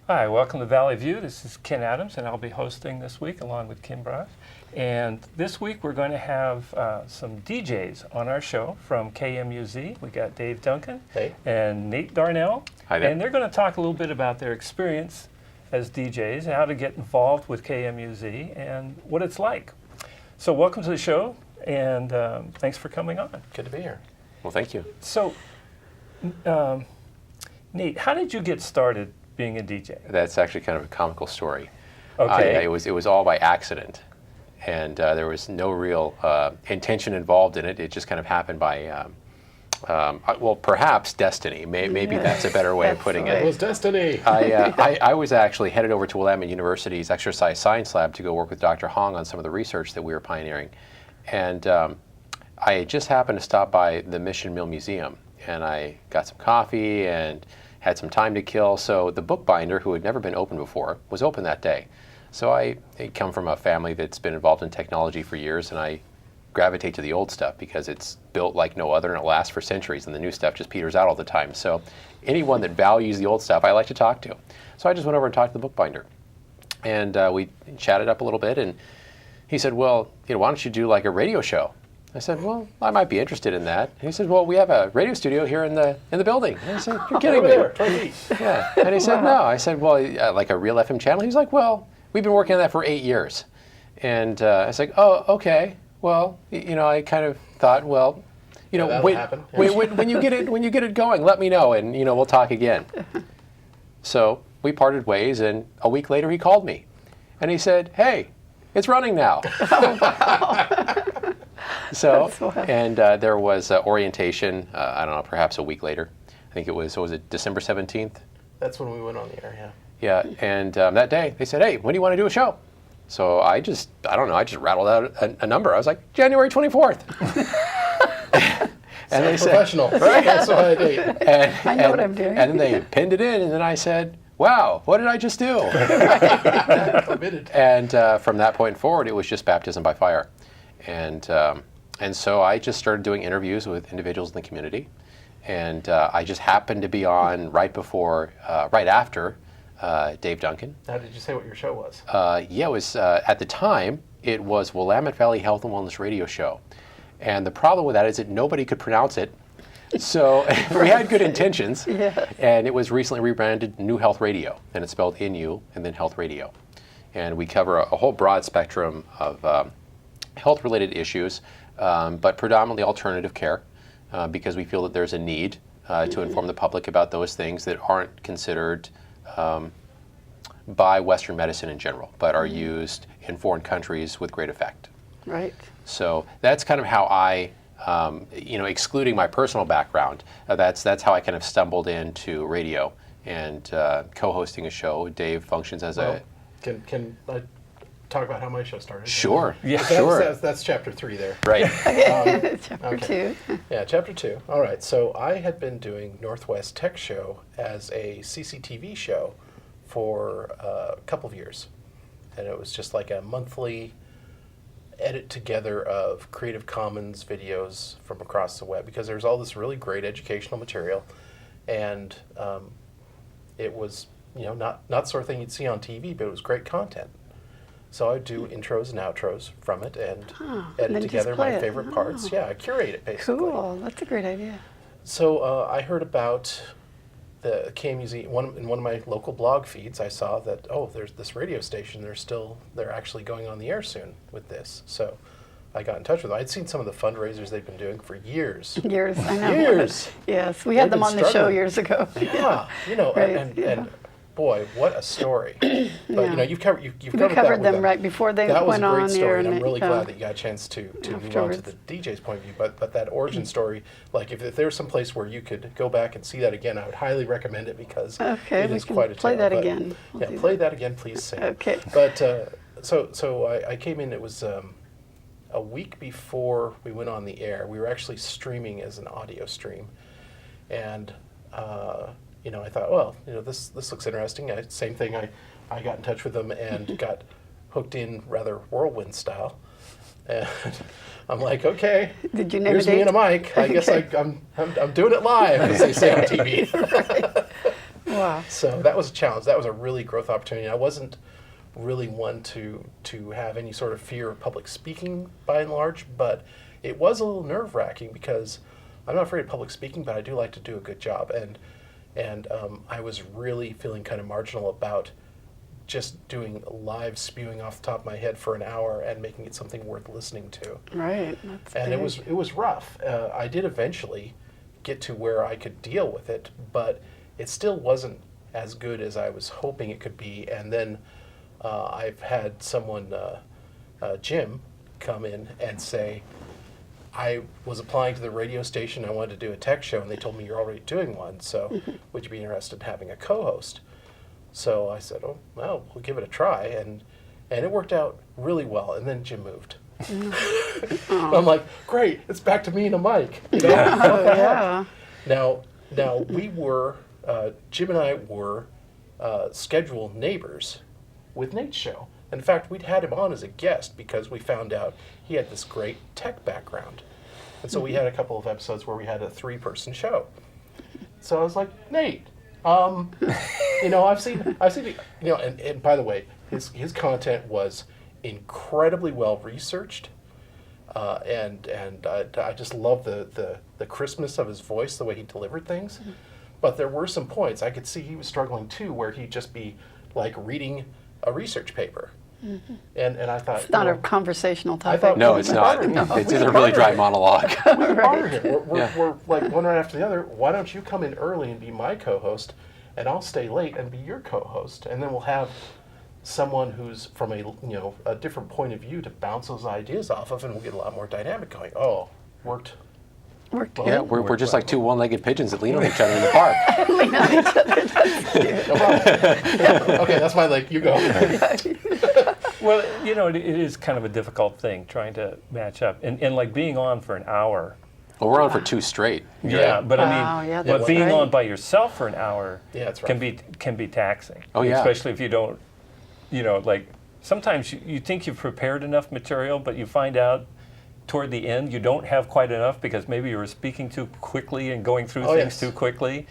Hi, welcome to Valley View. This is Ken Adams, and I'll be hosting this week along with Kim Brosh. And this week we're going to have some DJs on our show from KMUZ. We got Dave Duncan and Nate Darnell. Hi there. And they're going to talk a little bit about their experience as DJs, how to get involved with KMUZ, and what it's like. So welcome to the show, and thanks for coming on. Good to be here. Well, thank you. So, Nate, how did you get started being a DJ? That's actually kind of a comical story. Okay. It was all by accident, and there was no real intention involved in it. It just kind of happened by, well, perhaps destiny. Maybe that's a better way of putting it. It was destiny. I was actually headed over to Willamette University's Exercise Science Lab to go work with Dr. Hong on some of the research that we were pioneering, and I just happened to stop by the Mission Mill Museum, and I got some coffee and had some time to kill. So the bookbinder, who had never been open before, was open that day. So I come from a family that's been involved in technology for years, and I gravitate to the old stuff because it's built like no other and it lasts for centuries, and the new stuff just peters out all the time. So anyone that values the old stuff, I like to talk to. So I just went over and talked to the bookbinder, and we chatted up a little bit, and he said, well, why don't you do like a radio show? I said, well, I might be interested in that. And he said, well, we have a radio studio here in the building. And I said, you're kidding me. Over there, 20 feet. Yeah. And he said, no. I said, well, like a real FM channel? He's like, well, we've been working on that for 8 years. And I was like, oh, okay. Well, I kind of thought, well, when you get it going, let me know, and we'll talk again. So we parted ways, and a week later he called me, and he said, hey, it's running now. Oh, wow. So, and there was orientation, I don't know, perhaps a week later. I think it was December 17th? That's when we went on the air, yeah. Yeah, and that day they said, hey, when do you want to do a show? So I just rattled out a number. I was like, January 24th. And they said, professional, right? That's what I did. I know what I'm doing. And then they pinned it in, and then I said, wow, what did I just do? Committed. And from that point forward, it was just baptism by fire. And so I just started doing interviews with individuals in the community, and I just happened to be on right after Dave Duncan. Now, did you say what your show was? Yeah, it was at the time it was Willamette Valley Health and Wellness Radio Show, and the problem with that is that nobody could pronounce it. So we had good intentions, and it was recently rebranded New Health Radio, and it's spelled NU and then Health Radio, and we cover a whole broad spectrum of health-related issues, but predominantly alternative care, because we feel that there's a need to inform the public about those things that aren't considered by Western medicine in general, but are used in foreign countries with great effect. Right. So that's kind of how I, excluding my personal background, that's how I kind of stumbled into radio and co-hosting a show. Dave functions as a... Can I talk about how my show started? Sure. Yeah, sure. That's chapter 3 there. Right. Chapter 2. Yeah, chapter 2. All right. So I had been doing Northwest Tech Show as a CCTV show for a couple of years, and it was just like a monthly edit together of Creative Commons videos from across the web, because there's all this really great educational material, and it was not the sort of thing you'd see on TV, but it was great content. So I would do intros and outros from it and edit together my favorite parts. Yeah, I curate it basically. Cool, that's a great idea. So I heard about the KMUZ in one of my local blog feeds. I saw that, there's this radio station. They're actually going on the air soon with this. So I got in touch with them. I'd seen some of the fundraisers they've been doing for years. Years, I know. Years. Yes, we had them on the show years ago. Yeah, Right, and boy, what a story! But you've covered We covered them right before they that went on was a great the air. story, and I'm really glad that you got a chance to move on to the DJ's point of view. But that origin story, like if there's some place where you could go back and see that again, I would highly recommend it, because it is quite a tale. Play that again. Play that again, please, Sam. Okay. But so I came in. It was a week before we went on the air. We were actually streaming as an audio stream, and I thought, well, this looks interesting. Same thing. I got in touch with them and got hooked in rather whirlwind style. And I'm like, okay, did you name here's me and a mic. I guess I'm doing it live, as they say on TV. Wow. So that was a challenge. That was a really growth opportunity. I wasn't really one to have any sort of fear of public speaking by and large, but it was a little nerve-wracking because I'm not afraid of public speaking, but I do like to do a good job. And I was really feeling kind of marginal about just doing live spewing off the top of my head for an hour and making it something worth listening to. Right. That's And big. it was rough. I did eventually get to where I could deal with it, but it still wasn't as good as I was hoping it could be. And then I've had someone, Jim, come in and say, I was applying to the radio station, I wanted to do a tech show, and they told me you're already doing one, so would you be interested in having a co-host? So I said, oh, well, we'll give it a try, and it worked out really well, and then Jim moved. I'm like, great, it's back to me and a mic. You know? Oh, yeah. Now we were, Jim and I were scheduled neighbors with Nate's show. In fact, we'd had him on as a guest because we found out he had this great tech background. And so we had a couple of episodes where we had a 3-person show. So I was like, Nate, you know, I've seen, you know, and by the way, his content was incredibly well researched, and I just love the crispness of his voice, the way he delivered things. But there were some points I could see he was struggling too, where he'd just be like reading a research paper, and I thought It's not you a know, conversational topic. thought- No, we it's can not. borrow him. It's a really dry monologue. we can borrow him. We're, Yeah. we're like one right after the other. Why don't you come in early and be my co-host, and I'll stay late and be your co-host, and then we'll have someone who's from a different point of view to bounce those ideas off of, and we'll get a lot more dynamic going. Oh, worked. Worked Well, Yeah, good. we're just like two one-legged pigeons that lean on each other in the park. No problem. Okay, that's my leg. You go. Well, you know, it is kind of a difficult thing trying to match up. And like being on for an hour. Well, we're on for 2 straight. Yeah, but Wow, I mean, yeah, but that's being right. on by yourself for an hour Yeah, that's can right. be taxing. Oh, yeah. Especially if you don't, you know, like sometimes you think you've prepared enough material, but you find out toward the end you don't have quite enough because maybe you were speaking too quickly and going through Oh, things yes. too quickly.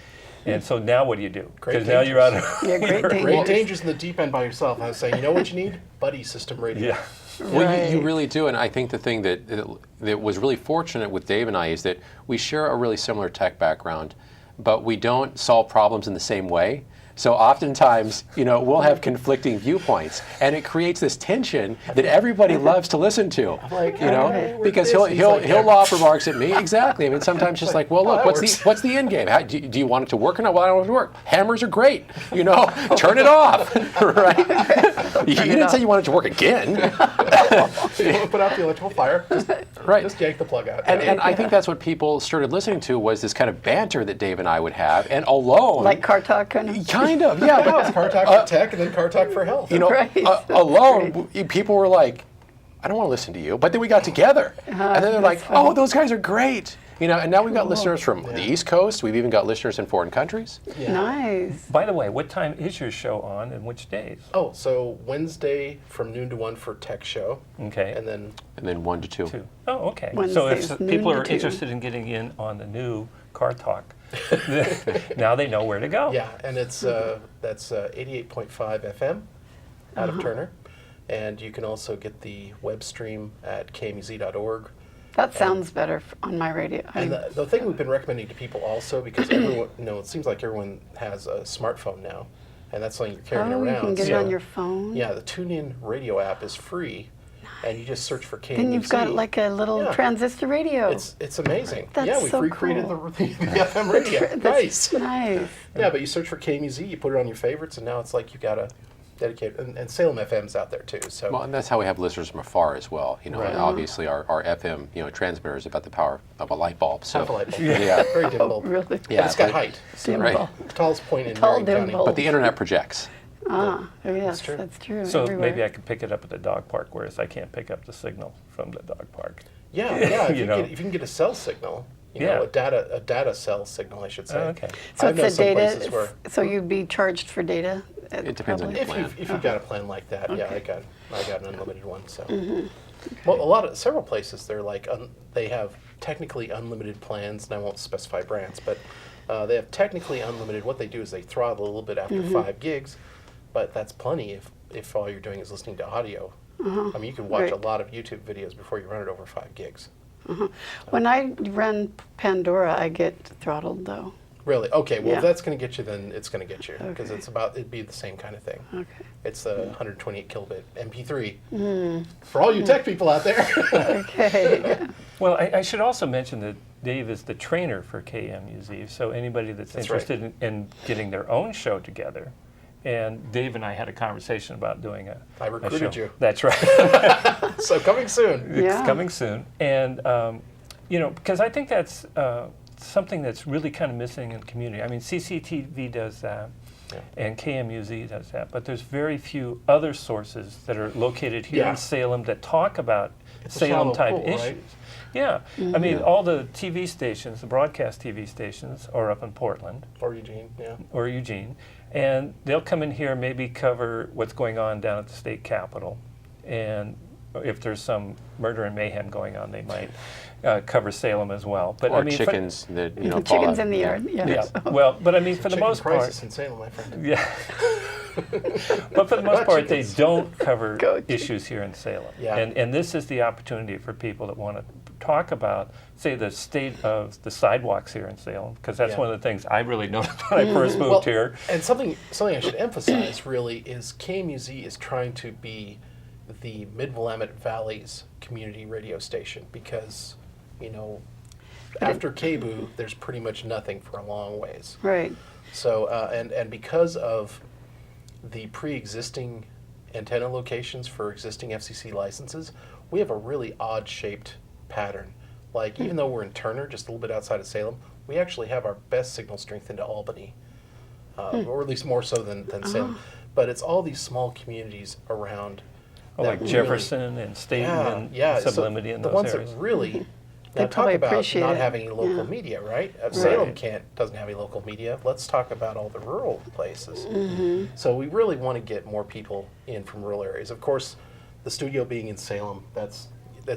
And so now what do you do? Great Because now you're out of Yeah, great you're- dangers. Great dangers in the deep end by yourself. I was saying, you know what you need? Buddy system radio. Yeah. Well, you Right. really do, and I think the thing that was really fortunate with Dave and I is that we share a really similar tech background, but we don't solve problems in the same way. So oftentimes, you know, we'll have conflicting viewpoints, and it creates this tension that everybody loves to listen to. like, You know, "Hey, we're because this." He's like, he'll lob remarks at me. Exactly. I mean, sometimes just like, well, look, that what's works. what's the end game? How, do you want it to work or not? Well, I don't want it to work. Hammers are great. You know, turn it off. Right? You didn't say you wanted it to work again. You want to put out the electrical fire? Right. Just yank the plug out. And I think that's what people started listening to was this kind of banter that Dave and I would have, and alone, Like car talk, kind of. kind of, yeah. Now But it's car talk for tech and then car talk for health. you know, Right. alone, people were like, "I don't want to listen to you," but then we got together, and then they're like, that's funny. "Oh, those guys are great." You know, and now we've got listeners from the East Coast. We've even got listeners in foreign countries. Yeah. Nice. By the way, what time is your show on and which days? Oh, so Wednesday from noon to 1 for tech show, Okay. and then And then 1 to 2. Two. Oh, okay. So Wednesdays, if noon people to are 2. interested in getting in on the new Car Talk, now they know where to go. yeah, and it's that's 88.5 FM out of Turner, and you can also get the web stream at KMUZ.org. That sounds better on my radio. And the thing we've been recommending to people also, because everyone, it seems like everyone has a smartphone now, and that's something you're carrying Oh, you around. can get it so- on your phone. Yeah, the TuneIn radio app is free, and you just search for KMUZ. Then you've got like a little Yeah. transistor radio. It's amazing. That's yeah, we've so recreated cool. the FM radio. That's Nice. nice. Yeah, but you search for KMUZ, you put it on your favorites, and now it's like you gotta dedicate. And Salem FM's out there too. So Well, and that's how we have listeners from afar as well. You know, Right. and obviously our FM, transmitter is about the power of a light bulb. So half a light bulb. Yeah. Very dim bulb. Really? Yeah, But it's got but- height. So Dim Right. bulb. tallest point in Tall Marion dim County. bulb. But the internet projects. Ah, oh, yes, true. that's true. So everywhere. maybe I could pick it up at the dog park, whereas I can't pick up the signal from the dog park. Yeah, yeah. If You you, know. if you can get a cell signal, Yeah. a data cell signal, I should say. Oh, okay. So I it's know a some places data. where So you'd be charged for data. It depends on probably? your if plan. you've got a plan like that, yeah, I got an unlimited one. So, Mm-hmm. well, several places they're like they have technically unlimited plans, and I won't specify brands, but They have technically unlimited. What they do is they throttle a little bit after 5 gigs, but that's plenty if all you're doing is listening to audio. I mean, you can watch Right. a lot of YouTube videos before you run it over 5 gigs. When I run Pandora, I get throttled though. Really? Okay, well, Yeah. if that's going to get you, then it's going to get you, because Okay. it'd be the same kind of thing. Okay. It's a 128 kilobit MP3. For all you tech people out there. Okay. Well, I should also mention that Dave is the trainer for KMUZ, so anybody that's That's right. interested in getting their own show together. And Dave and I had a conversation about doing a I recruited show. you. That's right. So coming soon. It's Yeah. coming soon. And, because I think that's something that's really kind of missing in the community. I mean, CCTV does that, Yeah. and KMUZ does that, but there's very few other sources that are located here Yeah. in Salem that talk about It's a shallow Salem-type pool, issues. right? Yeah. I mean, Yeah. all the TV stations, the broadcast TV stations, are up in Portland Or Eugene, yeah. or Eugene, and they'll come in here, maybe cover what's going on down at the state capitol, and if there's some murder and mayhem going on, they might cover Salem as well. But Or I mean, chickens that The fall chickens out. in the yard. Yeah. yeah. Well, but I mean, for the Chicken most crisis part, in Salem, my friend. yeah. But for the most Not part, they chickens. don't cover Go issues here in Salem. Yeah. And this is the opportunity for people that want to talk about, say, the state of the sidewalks here in Salem, because that's Yeah. one of the things I really noticed when I first moved Well, here. And something I should emphasize really is KMUZ is trying to be the Mid-Willamette Valley's community radio station, because, after KBOO, there's pretty much nothing for a long ways. Right. So, and because of the pre-existing antenna locations for existing FCC licenses, we have a really odd-shaped pattern. Like, even though we're in Turner, just a little bit outside of Salem, we actually have our best signal strength into Albany, or at least more so than Salem. But it's all these small communities around. Oh, that like really- Jefferson and Staten and so Sublimity and the those ones areas. that really. They Now talk probably about appreciate not it. having any local Yeah. media, right? Salem Right. doesn't have any local media. Let's talk about all the rural places. Mm-hmm. So we really want to get more people in from rural areas. Of course, the studio being in Salem, that's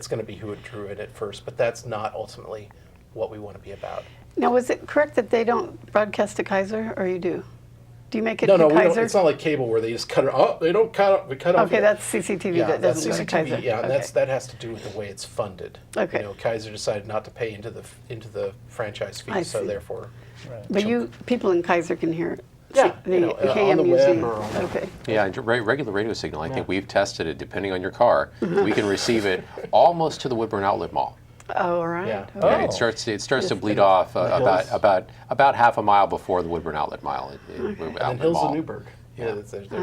going to be who it drew in at first, but that's not ultimately what we want to be about. Now, was it correct that they don't broadcast to Kaiser, or you do? Do you make it No, to we don't. Kaiser? It's not like cable where they just cut it. Oh, they don't cut it. We cut off. Okay, that's CCTV Yeah, that that's doesn't go to CCTV. Kaiser. Yeah, and Okay. that has to do with the way it's funded. Okay. Kaiser decided not to pay into the franchise fee, I so see. therefore. Right. But people in Kaiser can hear it. Yeah, the on the KMUZ. web or on- Okay. Yeah, and regular radio signal. I Yeah. think we've tested it. Depending on your car, we can receive it almost to the Woodburn Outlet Mall. Oh, all right. Yeah. Okay. Yeah, Oh. it starts to bleed And off the hills. about half a mile before the Woodburn Outlet Mall. And then Hills of Newburgh. Yeah.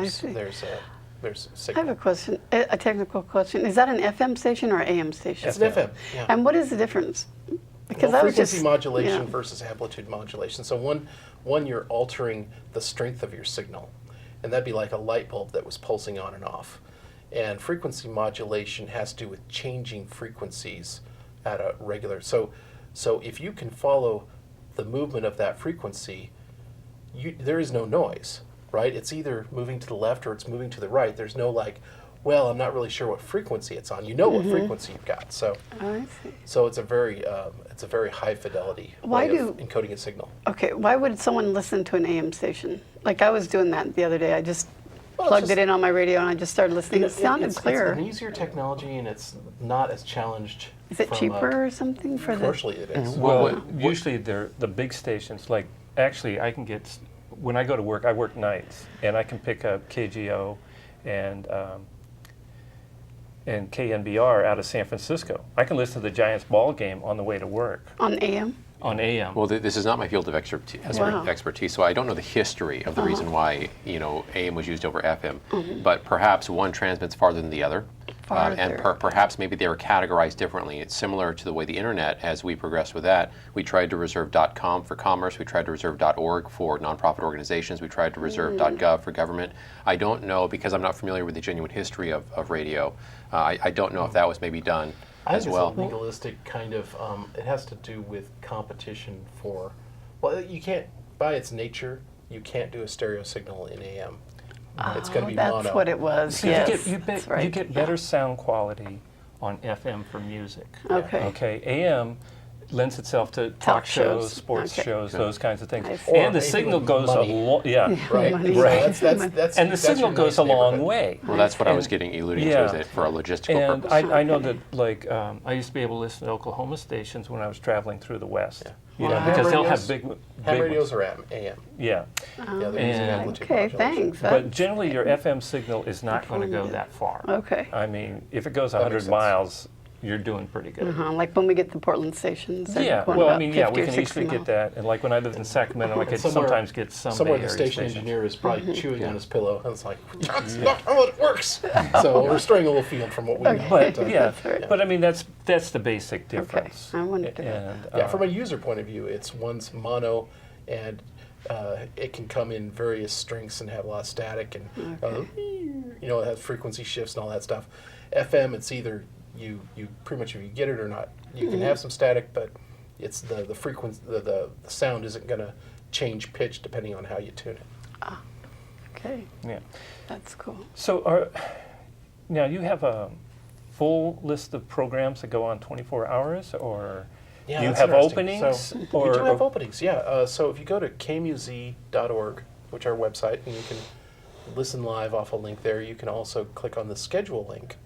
see. There's I signal. have a question, a technical question. Is that an FM station or AM station? It's an FM. Yeah. And what is the difference? Because Well, I was frequency just modulation yeah. versus amplitude modulation. So one you're altering the strength of your signal, and that'd be like a light bulb that was pulsing on and off. And frequency modulation has to do with changing frequencies at a regular. So if you can follow the movement of that frequency, there is no noise, right? It's either moving to the left or it's moving to the right. There's no like, well, I'm not really sure what frequency it's on. You know what frequency you've got. So. I see. So it's a very high fidelity Why way of do- encoding a signal. Okay, why would someone listen to an AM station? Like I was doing that the other day. I just Well, it's plugged just- it in on my radio and I just started listening. It sounded it's clear. an easier technology and it's not as challenged. Is it from, cheaper or something for the? Commercially, it is. Well, usually they're the big stations. Like, actually, I can get, when I go to work, I work nights, and I can pick up KGO and KNBR out of San Francisco. I can listen to the Giants ball game on the way to work On AM? on AM. Well, this is not my field of Wow. expertise, so I don't know the history of the reason why AM was used over FM. But perhaps one transmits farther than the other, and Farther. perhaps maybe they were categorized differently. It's similar to the way the internet, as we progressed with that, we tried to reserve .com for commerce, we tried to reserve .org for nonprofit organizations, we tried to reserve .gov for government. I don't know, because I'm not familiar with the genuine history of radio. I don't know if that was maybe done I as think well. it's a legalistic kind of. It has to do with competition for. Well, you can't, by its nature, you can't do a stereo signal in AM. It's going to be that's mono. what it was. You Yes, get, that's right. you get better sound quality on FM for music. Okay. Okay, AM, lends itself to talk shows, shows. sports Okay. shows, those kinds of things. I see. And the Or signal even goes money. Right. Money. So Right. that's And the that's signal your goes nice a long neighborhood. way. Well, that's what I was And- getting alluding to, yeah. is that for a logistical And purpose. I know that, like, I used to be able to listen to Oklahoma stations when I was traveling through the West. Yeah. You know, Well, because ham they'll radios- have big Ham ones. radios are AM. Yeah. Yeah, they're using And- amplitude Okay, modulation. thanks. But generally, your FM signal is not going to go Informative. that far. Okay. I mean, if it goes That 100 makes sense. miles, you're doing pretty good. Like when we get the Portland stations. they're Yeah, going well, I about mean, yeah, 50 we or can 60 easily get miles. that. And like when I lived in Sacramento, I could Somewhere- sometimes get some Somewhere Bay the Area station stations. engineer is probably Mm-hmm. chewing on his pillow, and it's like, that's not how it works. So we're straying a little field from what we know. But But, yeah, That's right. but I mean that's the basic Okay, difference. I wondered about And, yeah, from a user point of view, it's one's mono, and it can come in various strengths and have a lot of static, and you know, it has frequency shifts and all that stuff. FM, it's either you pretty much if you get it or not. You can have some static, but it's the frequency, the sound isn't going to change pitch depending on how you tune it. Okay, yeah. that's cool. So now you have a full list of programs that go on 24 hours, or Yeah, you that's have interesting. openings, So, or we do have openings, yeah. So if you go to kmuz.org, which is our website, and you can listen live off a link there. You can also click on the schedule link,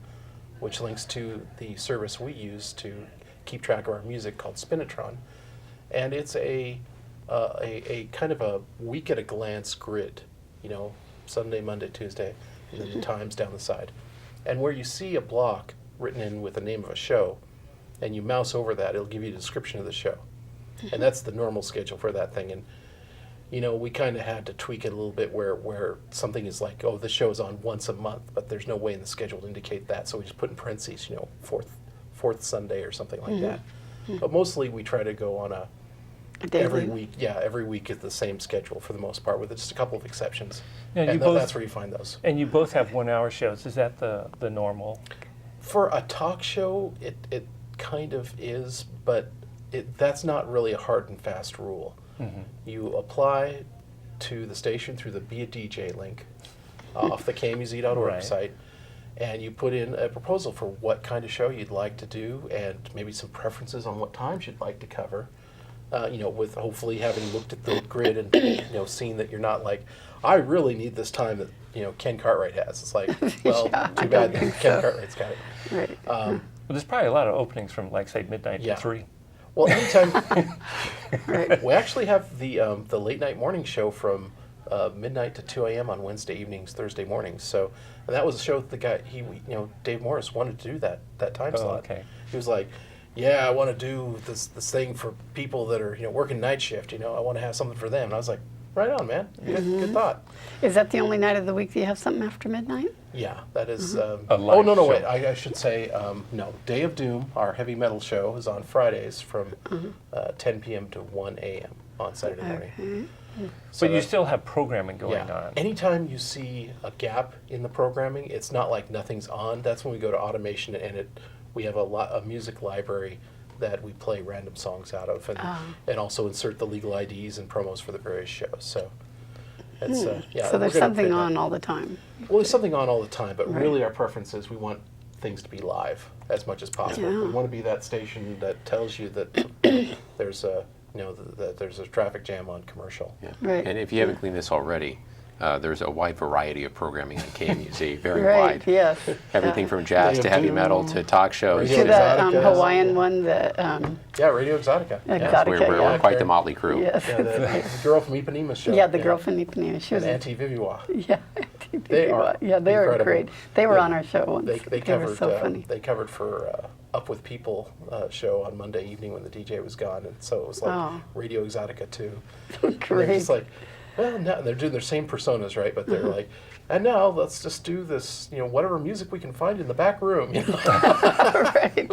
which links to the service we use to keep track of our music called Spinitron. And it's a kind of a week at a glance grid, you know, Sunday, Monday, Tuesday, and then the times down the side. And where you see a block written in with the name of a show, and you mouse over that, it'll give you a description of the show. And that's the normal schedule for that thing. And you know, we kind of had to tweak it a little bit where something is like, oh, this show is on once a month, but there's no way in the schedule to indicate that. So we just put in parentheses, you know, fourth Sunday or something like that. But mostly we try to go on Daily. every week. Yeah, every week is the same schedule for the most part, with just a couple of exceptions. Yeah, you and both- that's where you find those. and you both have 1-hour shows. Is that the normal? For a talk show, it kind of is, but that's not really a hard and fast rule. You apply to the station through the Be a DJ link off the KMUZ.org Right. site, and you put in a proposal for what kind of show you'd like to do, and maybe some preferences on what times you'd like to cover. You know, with hopefully having looked at the grid and you know seen that you're not like, I really need this time that you know Ken Cartwright has. It's like, well, Yeah, I too don't bad that think Ken so. Cartwright's got it. Right. Well, there's probably a lot of openings from, like, say, midnight Yeah. to 3. Well, anytime. Right. We actually have the late night morning show from midnight to 2 a.m. on Wednesday evenings, Thursday mornings. So, and that was a show that the guy, Dave Morris wanted to do that time Oh, slot. okay. He was like, yeah, I want to do this thing for people that are working night shift. I want to have something for them. And I was like, right on, man. Good thought. Is that the only night of the week that you have something after midnight? Yeah, that is. A Oh live no, show. wait. I should say no. Day of Doom, our heavy metal show, is on Fridays from 10 p.m. to 1 a.m. on Saturday morning. Okay. So But you that- still have programming going yeah. on. Anytime you see a gap in the programming, it's not like nothing's on. That's when we go to automation, and we have a music library that we play random songs out of, and also insert the legal IDs and promos for the various shows. So it's yeah. So there's we're gonna something upgrade that. on all the time. Well, there's something on all the time, but Right. really our preference is we want things to be live as much as possible. Yeah. We want to be that station that tells you that there's a that there's a traffic jam on commercial. Yeah. Right. And if you haven't cleaned this already, there's a wide variety of programming on KMUZ, very Right, wide. yes. Everything from jazz Day to of heavy Doom, metal to talk shows. Radio To the Exotica. Hawaiian one, the Yeah, Radio Exotica. Exotica. Yeah. We're yeah. quite the motley crew. yes. Yeah, the girl from Ipanema show. Yeah, the girl from Ipanema. She was And Auntie Viviwa. yeah, They are yeah, they are incredible. great. They were They- on our show once. They were covered so funny. they covered for Up With People show on Monday evening when the DJ was gone, and so it was like Oh. Radio Exotica too. And they're Great. just like, well, now they're doing their same personas, right? But they're like, and now let's just do this, whatever music we can find in the back room, right.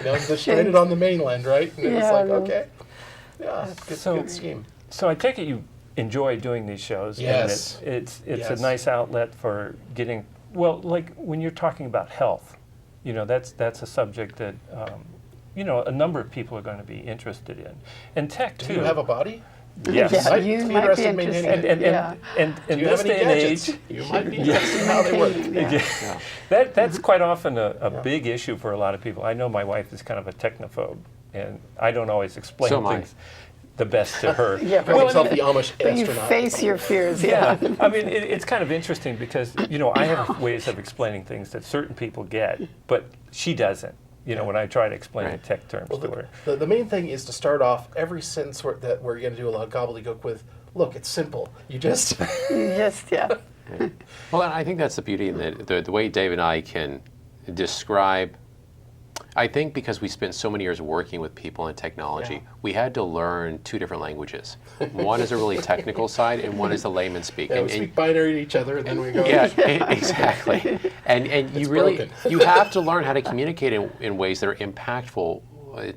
they're stranded on the mainland, right? And it's Yeah, like, no. okay, yeah, So- good scheme. So I take it you enjoy doing these shows. Yes. And it's Yes. a nice outlet for getting, well, like when you're talking about health, that's a subject that, a number of people are going to be interested in. And tech, Do too. you have a body? Yes. Yeah, Might you be might be interested in maintaining interested. it. And Do in you this have any day and gadgets? age, You might be interested in how they work. Yeah. that's quite often a big issue for a lot of people. I know my wife is kind of a technophobe. and I don't always explain So am I. things the best to her. Yeah, Call right. himself the Amish But you astronaut. face your fears, Yeah, yeah. I mean, it's kind of interesting because, I have ways of explaining things that certain people get, but she doesn't, when I try to explain Right. the tech terms to her. The main thing is to start off every sentence where you're going to do a lot of gobbledygook with, look, it's simple. You just... You just, yeah. Well, and I think that's the beauty in the way Dave and I can describe. I think because we spent so many years working with people in technology, Yeah. we had to learn two different languages. One is a really technical side, and one is the layman speak. Yeah, we speak binary to each other, and then we go... Yeah, exactly. And you really broken. you have to learn how to communicate in ways that are impactful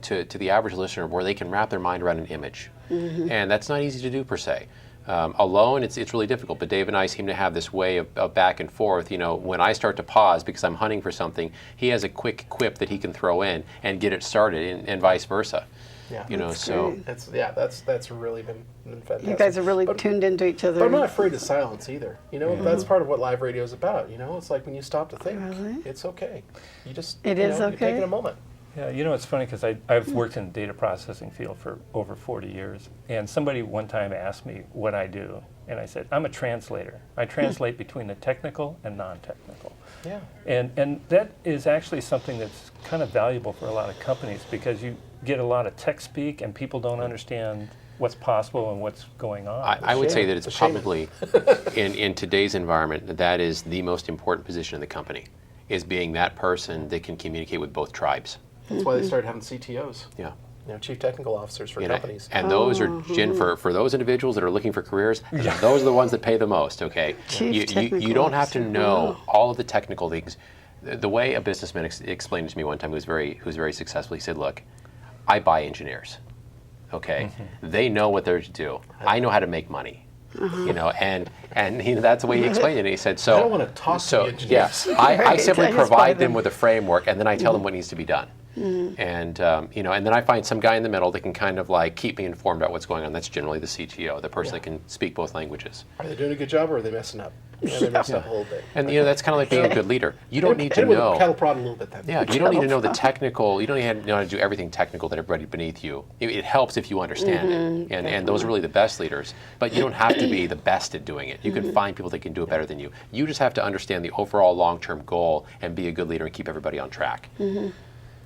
to the average listener, where they can wrap their mind around an image, and that's not easy to do per se. Alone, it's really difficult. But Dave and I seem to have this way of back and forth. When I start to pause because I'm hunting for something, he has a quick quip that he can throw in and get it started, and vice versa. Yeah. So great. That's really been fantastic. You guys are really But- tuned into each other. But I'm not afraid of silence either. That's part of what live radio is about. It's like when you stop to think, Really? it's okay. You just, It you is know, you're okay? taking a moment. Yeah, it's funny because I've worked in the data processing field for over 40 years, and somebody one time asked me what I do, and I said, I'm a translator. I translate between the technical and non-technical. Yeah. And that is actually something that's kind of valuable for a lot of companies because you get a lot of tech speak and people don't understand what's possible and what's going on. I would say Shame. that it's It's a shame. probably, in today's environment, that is the most important position in the company, is being that person that can communicate with both tribes. That's why they started having CTOs, Yeah. chief technical officers for companies. And those are, Jen, for those individuals that are looking for careers, those are the ones that pay the most, okay? Chief You technical don't have to officer, know wow. all of the technical things. The way a businessman explained it to me one time, who was very successful, he said, look, I buy engineers, okay? They know what they're to do. I know how to make money. And that's the way he explained it. And he said, "So I don't want to talk to the engineers." Yes, I Right, simply I just buy provide them them. with a framework, and then I tell them what needs to be done." And and then I find some guy in the middle that can kind of like keep me informed about what's going on. That's generally the CTO, the person that can speak both languages. Are they doing a good job or are they messing up? Yeah, they messed up a little bit. And that's kind of like being a good leader. You don't need to Hit 'em with a know. cattle prod a little bit then. Yeah, you don't need to know the technical. You don't need to know how to do everything technical that everybody beneath you. It helps if you understand it, and those are really the best leaders. But you don't have to be the best at doing it. You can find people that can do it better than you. You just have to understand the overall long-term goal and be a good leader and keep everybody on track.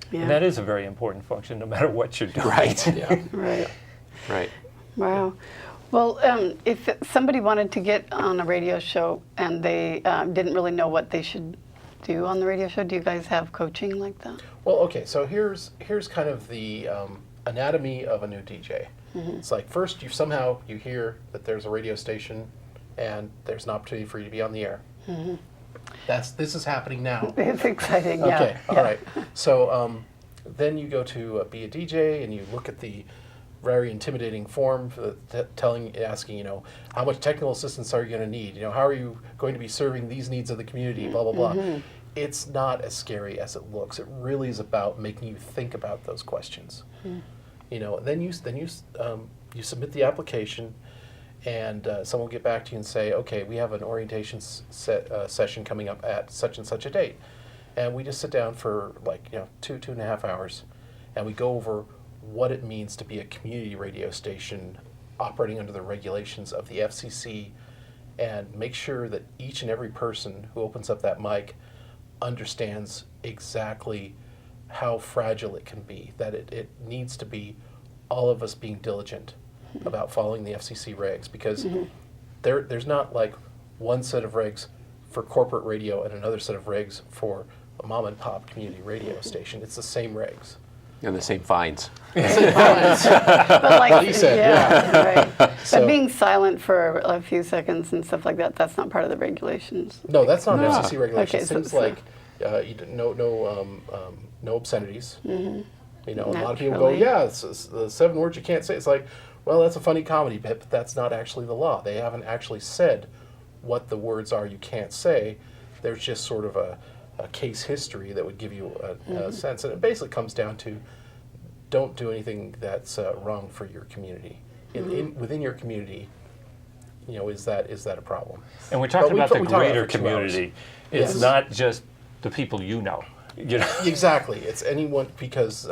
Yeah. And that is a very important function no matter what you're doing. Right. Yeah. Right. Right. Wow. Well, if somebody wanted to get on a radio show and they didn't really know what they should do on the radio show, do you guys have coaching like that? Well, okay, so here's kind of the anatomy of a new DJ. It's like first you hear that there's a radio station and there's an opportunity for you to be on the air. This is happening now. It's exciting, yeah. Okay, all yeah. right. So then you go to be a DJ and you look at the very intimidating form asking, how much technical assistance are you going to need? How are you going to be serving these needs of the community? Blah blah blah. It's not as scary as it looks. It really is about making you think about those questions. Then you submit the application, and someone will get back to you and say, okay, we have an orientation session coming up at such and such a date, and we just sit down for 2.5 hours, and we go over what it means to be a community radio station operating under the regulations of the FCC, and make sure that each and every person who opens up that mic understands exactly how fragile it can be, that it needs to be all of us being diligent about following the FCC regs, because there's not like one set of regs for corporate radio and another set of regs for a mom and pop community radio station. It's the same regs. And the same fines. But like, What he said, right. So- But being silent for a few seconds and stuff like that, that's not part of the regulations. No, that's not an No. FCC regulation. Okay, so- Things like no obscenities. A lot of people go, Naturally. yeah, it's the 7 words you can't say. It's like, well, that's a funny comedy bit, but that's not actually the law. They haven't actually said what the words are you can't say. There's just sort of a case history that would give you a sense. And it basically comes down to don't do anything that's wrong for your community. Within your community, is that a problem? And we're talking But we about talk- the we talk about it greater for 2 hours. community. It's Yes. not just the people you know. You know? Exactly. It's anyone because,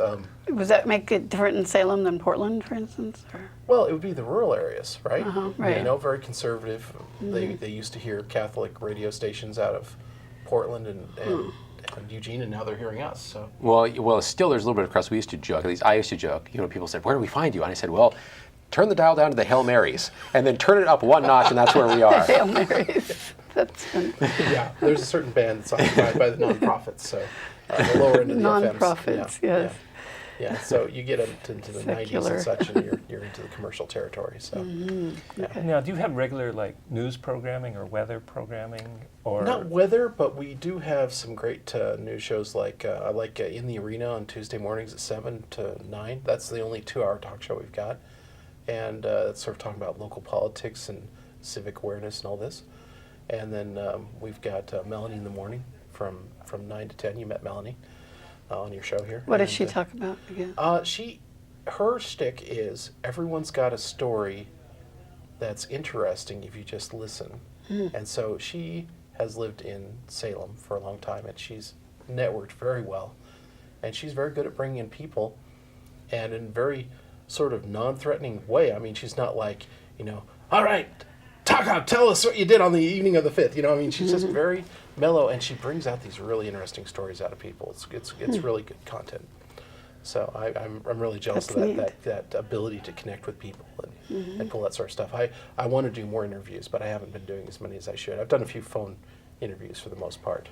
Does that make it different in Salem than Portland, for instance? Or? well, it would be the rural areas, right? Right. You know, very conservative. They used to hear Catholic radio stations out of Portland and Eugene, and now they're hearing us. So Well, still there's a little bit of crust. We used to joke, at least I used to joke, people said, where do we find you? And I said, well, turn the dial down to the Hail Marys, and then turn it up one notch, and that's where we are. Hail Marys. That's fun. yeah, there's a certain band that's occupied by the nonprofits. So the lower end of the FMs. Nonprofits, Yeah, yes. yeah, so you get into the 90s Secular. and such, and you're into the commercial territory. So Now, do you have regular like news programming or weather programming, or not weather, but we do have some great news shows like I like In the Arena on Tuesday mornings at 7 to 9. That's the only 2-hour talk show we've got, and it's sort of talking about local politics and civic awareness and all this. And then we've got Melanie in the morning from 9 to 10. You met Melanie on your show here. What does she And, talk about again? her shtick is everyone's got a story that's interesting if you just listen. And so she has lived in Salem for a long time, and she's networked very well. And she's very good at bringing in people, and in very sort of non-threatening way. I mean, she's not like, all right, talk up, tell us what you did on the evening of the 5th. I mean, she's just very mellow, and she brings out these really interesting stories out of people. It's really good content. So I'm really jealous That's of neat. that ability to connect with people and pull that sort of stuff. I want to do more interviews, but I haven't been doing as many as I should. I've done a few phone interviews for the most part.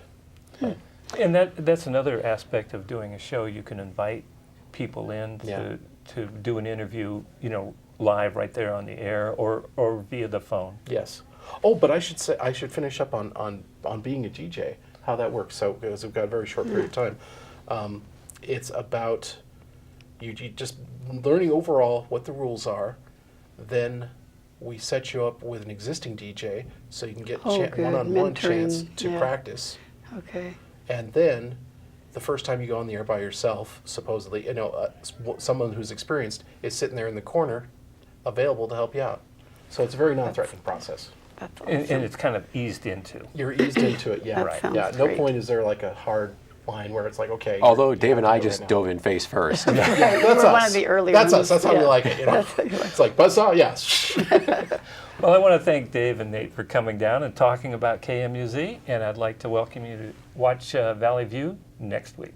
and that's another aspect of doing a show. You can invite people in Yeah. to do an interview, live right there on the air or via the phone. Yes. Oh, but I should finish up on being a DJ, how that works. So because we've got a very short period of time, it's about you just learning overall what the rules are. Then we set you up with an existing DJ so you can get Good. one-on-one chance Mentoring, to yeah. practice. Okay. And then the first time you go on the air by yourself, supposedly, someone who's experienced is sitting there in the corner, available to help you out. So it's a very non-threatening process. That's awesome. And it's kind of eased into. You're eased into it, yeah. That Right. sounds Yeah. No great. point is there like a hard line where it's like, okay. Although you Dave and have to I go just right now. dove in face first. Right, you That's were us. one of the early That's ones. us. That's how we Yeah. like it. That's how you like It's like buzzsaw, yes. Well, I want to thank Dave and Nate for coming down and talking about KMUZ, and I'd like to welcome you to watch Valley View next week.